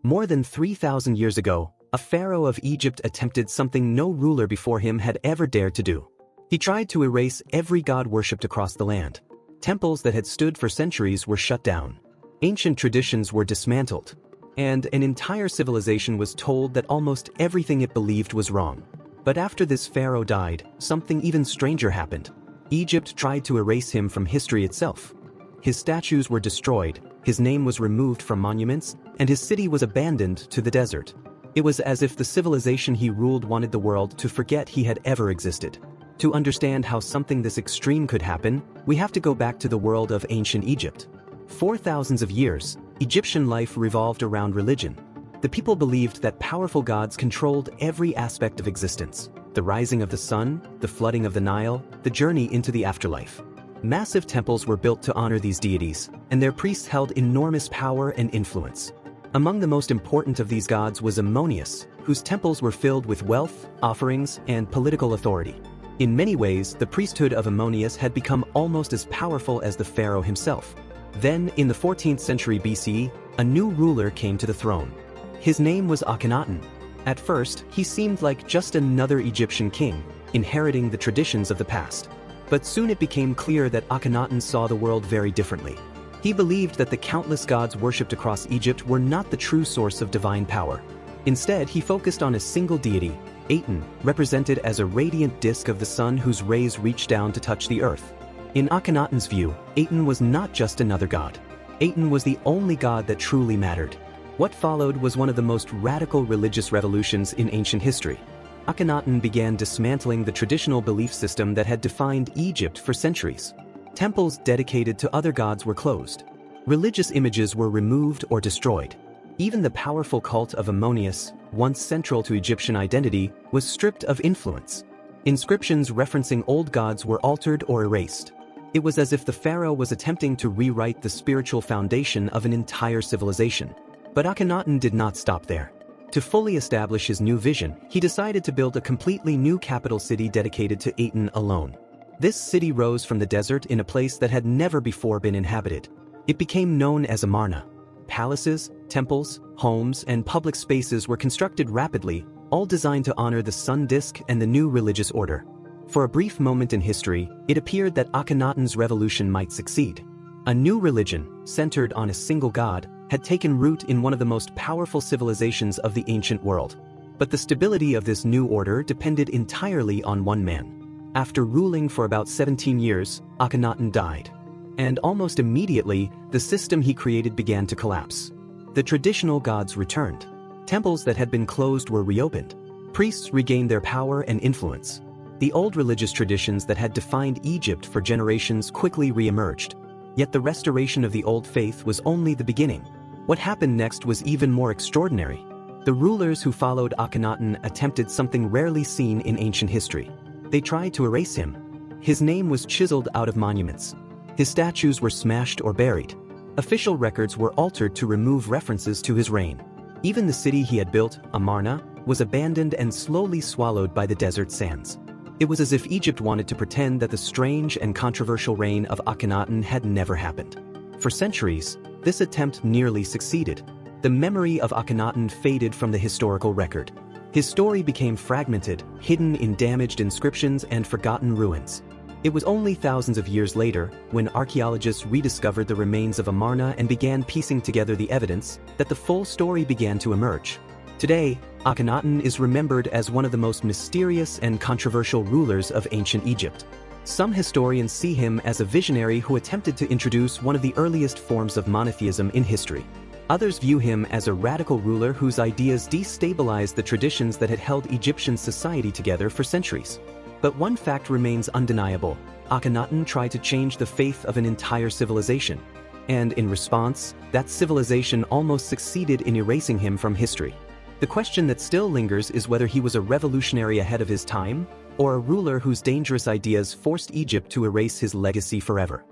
More than 3,000 years ago, a pharaoh of Egypt attempted something no ruler before him had ever dared to do. He tried to erase every god worshipped across the land. Temples that had stood for centuries were shut down. Ancient traditions were dismantled. And an entire civilization was told that almost everything it believed was wrong. But after this pharaoh died, something even stranger happened. Egypt tried to erase him from history itself. His statues were destroyed, his name was removed from monuments, and his city was abandoned to the desert. It was as if the civilization he ruled wanted the world to forget he had ever existed. To understand how something this extreme could happen, we have to go back to the world of ancient Egypt. For thousands of years, Egyptian life revolved around religion. The people believed that powerful gods controlled every aspect of existence: the rising of the sun, the flooding of the Nile, the journey into the afterlife. Massive temples were built to honor these deities, and their priests held enormous power and influence. Among the most important of these gods was Ammonius, whose temples were filled with wealth, offerings, and political authority. In many ways, the priesthood of Ammonius had become almost as powerful as the pharaoh himself. Then, in the 14th century BCE, a new ruler came to the throne. His name was Akhenaten. At first, he seemed like just another Egyptian king, inheriting the traditions of the past. But soon it became clear that Akhenaten saw the world very differently. He believed that the countless gods worshipped across Egypt were not the true source of divine power. Instead, he focused on a single deity, Aten, represented as a radiant disk of the sun whose rays reached down to touch the earth. In Akhenaten's view, Aten was not just another god. Aten was the only god that truly mattered. What followed was one of the most radical religious revolutions in ancient history. Akhenaten began dismantling the traditional belief system that had defined Egypt for centuries. Temples dedicated to other gods were closed. Religious images were removed or destroyed. Even the powerful cult of Ammonius, once central to Egyptian identity, was stripped of influence. Inscriptions referencing old gods were altered or erased. It was as if the pharaoh was attempting to rewrite the spiritual foundation of an entire civilization. But Akhenaten did not stop there. To fully establish his new vision, he decided to build a completely new capital city dedicated to Aten alone. This city rose from the desert in a place that had never before been inhabited. It became known as Amarna. Palaces, temples, homes, and public spaces were constructed rapidly, all designed to honor the sun disk and the new religious order. For a brief moment in history, it appeared that Akhenaten's revolution might succeed. A new religion, centered on a single god, had taken root in one of the most powerful civilizations of the ancient world. But the stability of this new order depended entirely on one man. After ruling for about 17 years, Akhenaten died. And almost immediately, the system he created began to collapse. The traditional gods returned. Temples that had been closed were reopened. Priests regained their power and influence. The old religious traditions that had defined Egypt for generations quickly re-emerged. Yet the restoration of the old faith was only the beginning. What happened next was even more extraordinary. The rulers who followed Akhenaten attempted something rarely seen in ancient history. They tried to erase him. His name was chiseled out of monuments. His statues were smashed or buried. Official records were altered to remove references to his reign. Even the city he had built, Amarna, was abandoned and slowly swallowed by the desert sands. It was as if Egypt wanted to pretend that the strange and controversial reign of Akhenaten had never happened. For centuries, this attempt nearly succeeded. The memory of Akhenaten faded from the historical record. His story became fragmented, hidden in damaged inscriptions and forgotten ruins. It was only thousands of years later, when archaeologists rediscovered the remains of Amarna and began piecing together the evidence, that the full story began to emerge. Today, Akhenaten is remembered as one of the most mysterious and controversial rulers of ancient Egypt. Some historians see him as a visionary who attempted to introduce one of the earliest forms of monotheism in history. Others view him as a radical ruler whose ideas destabilized the traditions that had held Egyptian society together for centuries. But one fact remains undeniable: Akhenaten tried to change the faith of an entire civilization. And in response, that civilization almost succeeded in erasing him from history. The question that still lingers is whether he was a revolutionary ahead of his time, or a ruler whose dangerous ideas forced Egypt to erase his legacy forever.